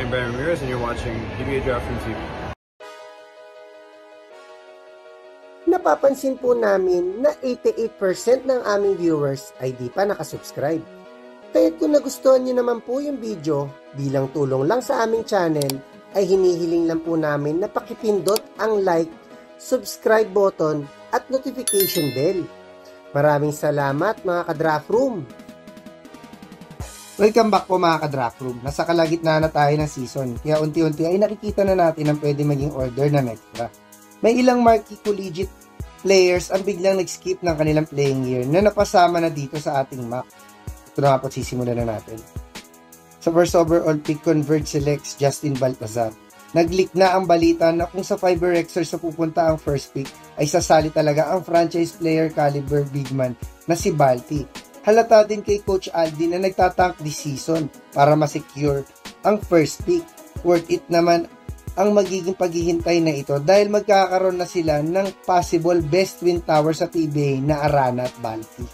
I'm Ben Ramirez and you're watching PBA Draft Room TV. Napapansin po namin na 88% ng aming viewers ay di pa nakasubscribe. Kaya kung nagustuhan nyo naman po yung video, bilang tulong lang sa aming channel, ay hinihiling lang po namin na pakipindot ang like, subscribe button at notification bell. Maraming salamat mga ka-Draft Room! Welcome back po mga ka-Draft Room. Nasa kalagitnaan na tayo ng season, kaya unti-unti ay nakikita na natin ang pwede maging order na extra. May ilang marquee collegiate players ang biglang nag-skip ng kanilang playing year na napasama na dito sa ating mock. Ito na nga po, sisimulan na natin. Sa first overall pick, Converge selects Justin Baltazar. Nag-leak na ang balita na kung sa Fiber Xers sa pupunta ang first pick, ay sasali talaga ang franchise player caliber big man na si Balti. Halata din kay Coach Aldi na nagtatank this season para ma-secure ang first pick. Worth it naman ang magiging paghihintay na ito dahil magkakaroon na sila ng possible best win tower sa PBA na Arana at Balti.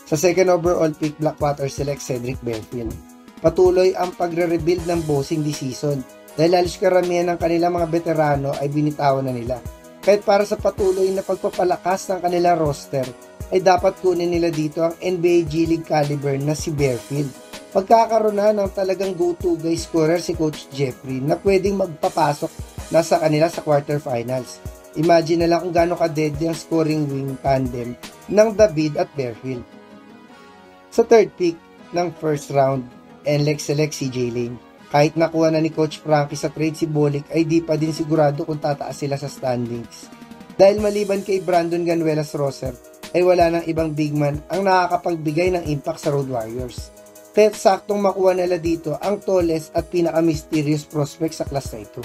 Sa second overall pick, Blackwater selects Cedric Bearfield. Patuloy ang pagre-rebuild ng bossing this season dahil halos karamihan ng kanilang mga veterano ay binitawan na nila. Kahit para sa patuloy na pagpapalakas ng kanilang roster, ay dapat kunin nila dito ang NBA G League caliber na si Bearfield. Pagkakaroon na ng talagang go-to guy scorer si Coach Jeffrey na pwedeng magpapasok na sa kanila sa quarterfinals. Imagine na lang kung gaano ka-deadly ang scoring wing tandem ng David at Bearfield. Sa third pick ng first round, NLEX select si CJ Lane. Kahit nakuha na ni Coach Frankie sa trade si Bolick ay di pa din sigurado kung tataas sila sa standings. Dahil maliban kay Brandon Ganuelas Roser, ay wala nang ibang big man ang nakakapagbigay ng impact sa Road Warriors. Kaya saktong makuha nila dito ang tallest at pinaka-mysterious prospect sa class na ito.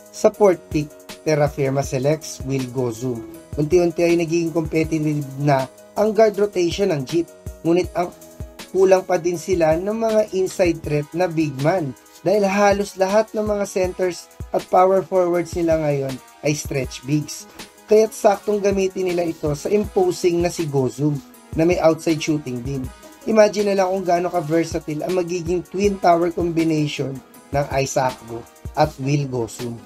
Sa fourth pick, Terra Firma selects Will Gozum. Unti-unti ay nagiging competitive na ang guard rotation ng Jeep. Ngunit ang kulang pa din sila ng mga inside threat na big man dahil halos lahat ng mga centers at power forwards nila ngayon ay stretch bigs. Kaya't saktong gamitin nila ito sa imposing na si Gozum na may outside shooting din. Imagine na lang kung gaano ka-versatile ang magiging twin tower combination ng Isaac Go at Will Gozum.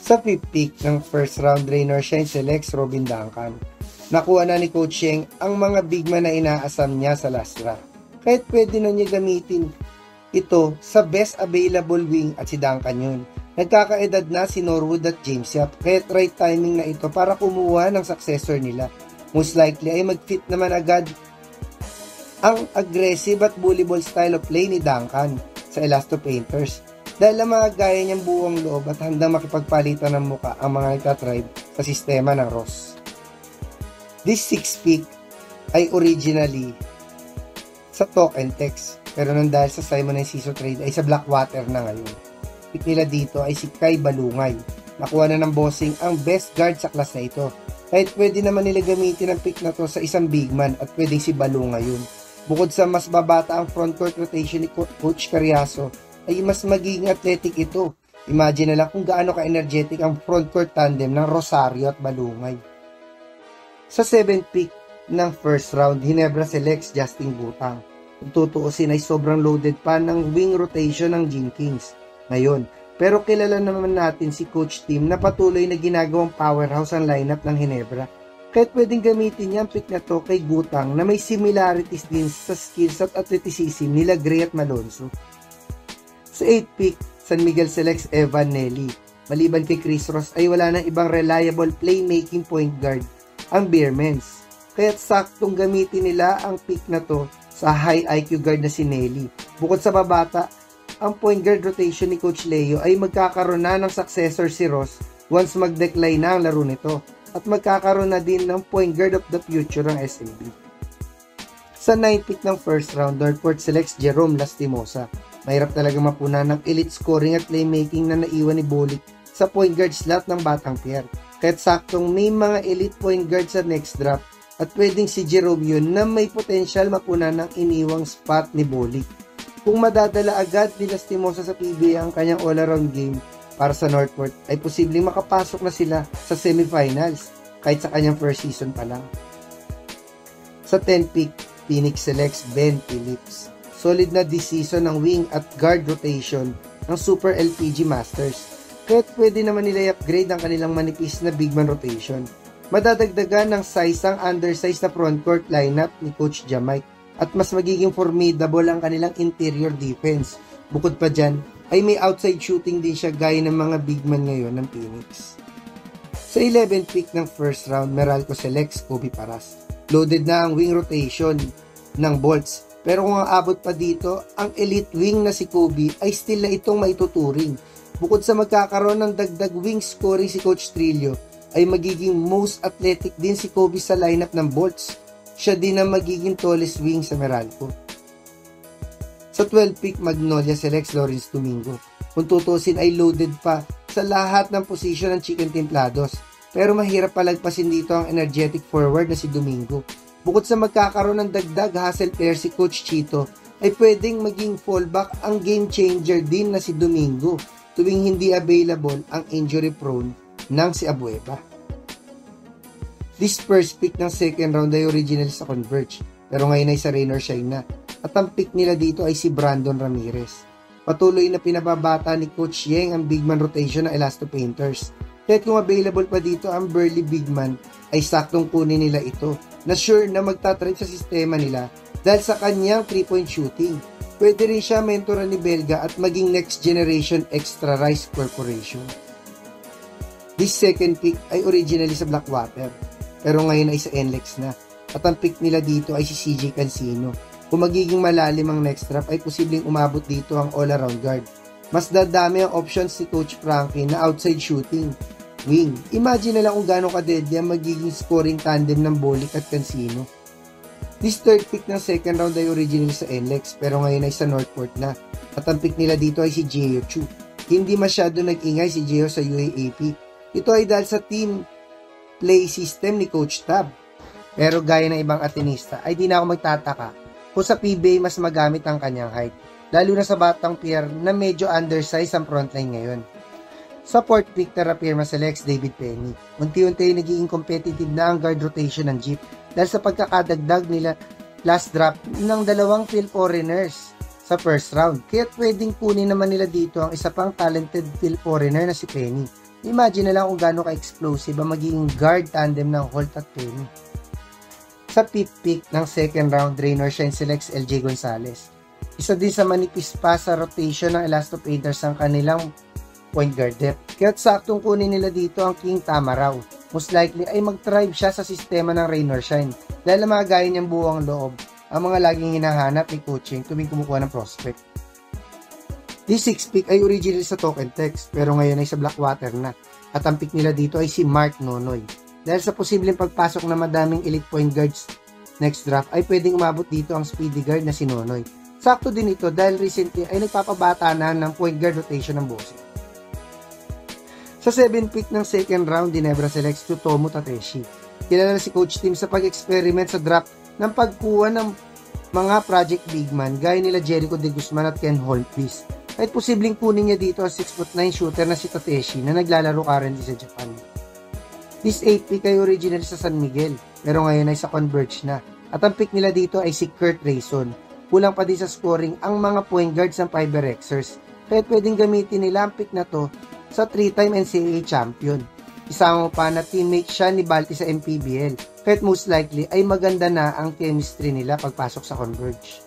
Sa fifth pick ng first round, Raynor Shine selects Robin Duncan. Nakuha na ni Coach Sheng ang mga big man na inaasam niya sa last draft. Kahit pwede na niya gamitin ito sa best available wing at si Duncan yun. Nagkakaedad na si Norwood at James Yap, kaya right timing na ito para kumuha ng successor nila. Most likely ay mag-fit naman agad ang aggressive at bully ball style of play ni Duncan sa Elasto Painters dahil ang mga gaya niyang buong loob at handang makipagpalitan ng muka ang mga nagtatribe sa sistema ng Ross. This sixth pick ay originally sa Talk and Text pero nang dahil sa Simon & Siso trade ay sa Blackwater na ngayon. Pick nila dito ay si Kai Balungay. Nakuha na ng bossing ang best guard sa class na ito. Kahit pwede naman nila gamitin ang pick na to sa isang big man at pwedeng si Balungay yun. Bukod sa mas babata ang frontcourt rotation ni Coach Carriazo, ay mas magiging athletic ito. Imagine na lang kung gaano ka-energetic ang frontcourt tandem ng Rosario at Balungay. Sa 7th pick ng first round, Ginebra selects Justin Butang. Kung tutuusin ay sobrang loaded pa ng wing rotation ng Gene Kings ngayon. Pero kilala naman natin si Coach Tim na patuloy na ginagawang powerhouse ang lineup ng Ginebra. Kahit pwedeng gamitin niya ang pick na to kay Gutang na may similarities din sa skills at athleticism nila Gray at Malonzo. Sa 8th pick, San Miguel selects Evan Nelly. Maliban kay Chris Ross ay wala nang ibang reliable playmaking point guard ang Bearmans. Kaya't saktong gamitin nila ang pick na to sa high IQ guard na si Nelly. Bukod sa babata, ang point guard rotation ni Coach Leo ay magkakaroon na ng successor si Ross once mag-decline na ang laro nito at magkakaroon na din ng point guard of the future ang SMB. Sa 9th pick ng first round, Northport selects Jerome Lastimosa. Mahirap talaga mapuna ng elite scoring at playmaking na naiwan ni Bolick sa point guard slot ng Batang Pierre. Kahit saktong may mga elite point guard sa next draft at pwedeng si Jerome yun na may potential mapuna ng iniwang spot ni Bolick. Kung madadala agad ni Lastimosa sa PBA ang kanyang all-around game para sa Northport, ay posibleng makapasok na sila sa semifinals kahit sa kanyang first season pa lang. Sa 10th pick, Phoenix selects Ben Phillips. Solid na this season ng wing at guard rotation ng Super LPG Masters. Kahit pwede naman nila i-upgrade ang kanilang manipis na big man rotation. Madadagdagan ng size ang undersized na frontcourt lineup ni Coach Jamike at mas magiging formidable ang kanilang interior defense. Bukod pa dyan, ay may outside shooting din siya gaya ng mga big man ngayon ng Phoenix. Sa 11th pick ng first round, Meralco selects Kobe Paras. Loaded na ang wing rotation ng Bolts. Pero kung aabot pa dito, ang elite wing na si Kobe ay still na itong maituturing. Bukod sa magkakaroon ng dagdag wing scoring si Coach Trillo, ay magiging most athletic din si Kobe sa lineup ng Bolts. Siya din ang magiging tallest wing sa Meralco. Sa 12th pick, Magnolia selects Lawrence Domingo. Kung tutusin ay loaded pa sa lahat ng posisyon ng Chicken Templados. Pero mahirap palagpasin dito ang energetic forward na si Domingo. Bukod sa magkakaroon ng dagdag hustle player si Coach Chito, ay pwedeng maging fallback ang game changer din na si Domingo tuwing hindi available ang injury prone ng si Abueva. This first pick ng second round ay original sa Converge, pero ngayon ay sa Rain or Shine na. At ang pick nila dito ay si Brandon Ramirez. Patuloy na pinababata ni Coach Yeng ang big man rotation ng Elasto Painters. Kahit kung available pa dito ang burly big man, ay saktong kunin nila ito na sure na magtatrend sa sistema nila dahil sa kanyang 3-point shooting. Pwede rin siya mentoran ni Belga at maging next generation extra Rice Corporation. This second pick ay originally sa Blackwater, pero ngayon ay sa NLEX na. At ang pick nila dito ay si CJ Cancino. Kung magiging malalim ang next draft ay posibleng umabot dito ang all-around guard. Mas dadami ang options ni Coach Frankie na outside shooting, wing. Imagine na lang kung gaano ka-deadly ang magiging scoring tandem ng Bolik at Cancino. This third pick ng second round ay originally sa NLEX pero ngayon ay sa Northport na. At ang pick nila dito ay si Geo Chu. Hindi masyado nag-ingay si Geo sa UAAP. Ito ay dahil sa team play system ni Coach Tab. Pero gaya ng ibang Atenista ay di na ako magtataka kung sa PBA mas magamit ang kanyang height, lalo na sa batang Pierre na medyo undersized ang frontline ngayon. Sa fourth pick na Rapierma selects David Penny. Unti-unti nagiging competitive na ang guard rotation ng Jeep dahil sa pagkakadagdag nila last drop ng dalawang field foreigners sa first round. Kaya pwedeng kunin naman nila dito ang isa pang talented field foreigner na si Penny. Imagine na lang kung gaano ka-explosive ang magiging guard tandem ng Holt at Penny. Sa fifth pick ng second round, Rain or Shine selects LJ Gonzalez. Isa din sa manipis pa sa rotation ng Elasto Painters ang kanilang point guard depth. Kaya't saktong kunin nila dito ang King Tamaraw. Most likely ay mag-thrive siya sa sistema ng Rain or Shine dahil ang mga gaya niyang buwang loob ang mga laging hinahanap ni coaching tuwing kumukuha ng prospect. This sixth pick ay original sa Token Text pero ngayon ay sa Blackwater na at ang pick nila dito ay si Mark Nonoy. Dahil sa posibleng pagpasok na madaming elite point guards next draft ay pwedeng umabot dito ang speedy guard na si Nonoy. Sakto din ito dahil recently ay nagpapabata na ng point guard rotation ng Bose. Sa 7th pick ng second round, Ginebra selects Tsutomu Tateshi. Kilala si Coach Tim sa pag-experiment sa draft ng pagkuha ng mga project big man gaya nila Jericho De Guzman at Ken Holtbeast. Kahit posibleng kunin niya dito ang 6'9" shooter na si Tateshi na naglalaro currently sa Japan. This 8th pick ay original sa San Miguel, pero ngayon ay sa Converge na. At ang pick nila dito ay si Kurt Rayson. Kulang pa din sa scoring ang mga point guards ng Fiberexers, kaya pwedeng gamitin nila ang pick na to sa 3-time NCAA champion. Isama pa na teammate siya ni Balti sa MPBL, kahit most likely ay maganda na ang chemistry nila pagpasok sa Converge.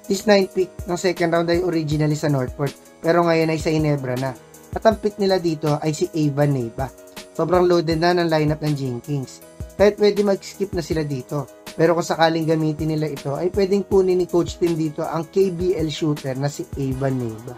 This 9th pick ng second round ay originally sa Northport, pero ngayon ay sa Ginebra na. At ang pick nila dito ay si Evan Neiva. Sobrang loaded na ng lineup ng Jenkins. Kahit pwede mag-skip na sila dito. Pero kung sakaling gamitin nila ito, ay pwedeng kunin ni Coach Tim dito ang KBL shooter na si Evan Neiva.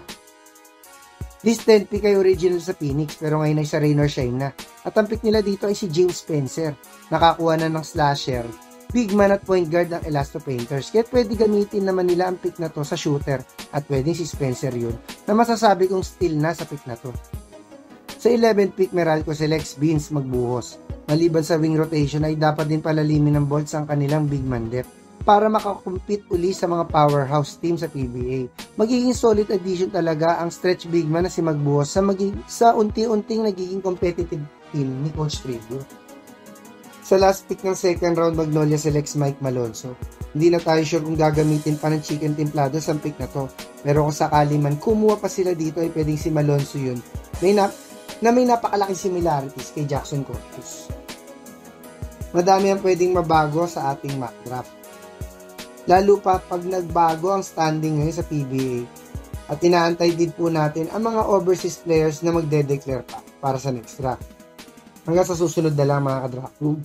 This 10th pick ay original sa Phoenix pero ngayon ay sa Rain or Shine na. At ang pick nila dito ay si James Spencer. Nakakuha na ng slasher, big man at point guard ng Elasto Painters. Kaya pwede gamitin naman nila ang pick na to sa shooter at pwedeng si Spencer yun na masasabi kong still na sa pick na to. Sa 11th pick, Meralco selects Vince Magbuhos. Maliban sa wing rotation ay dapat din palalimin ng Bolts ang kanilang big man depth para makakompete uli sa mga powerhouse team sa PBA. Magiging solid addition talaga ang stretch big man na si Magbuhos sa unti-unting nagiging competitive team ni Coach Trillo. Sa last pick ng second round, Magnolia selects Mike Malonzo. Hindi na tayo sure kung gagamitin pa ng chicken templado sa pick na to. Pero kung sakali man kumuha pa sila dito ay pwedeng si Malonzo yun. May napakalaking similarities kay Jackson Corpus. Madami ang pwedeng mabago sa ating mock draft. Lalo pa pag nagbago ang standing ngayon sa PBA. At inaantay din po natin ang mga overseas players na magde-declare pa para sa next draft. Hanggang sa susunod na lang mga ka-draft room.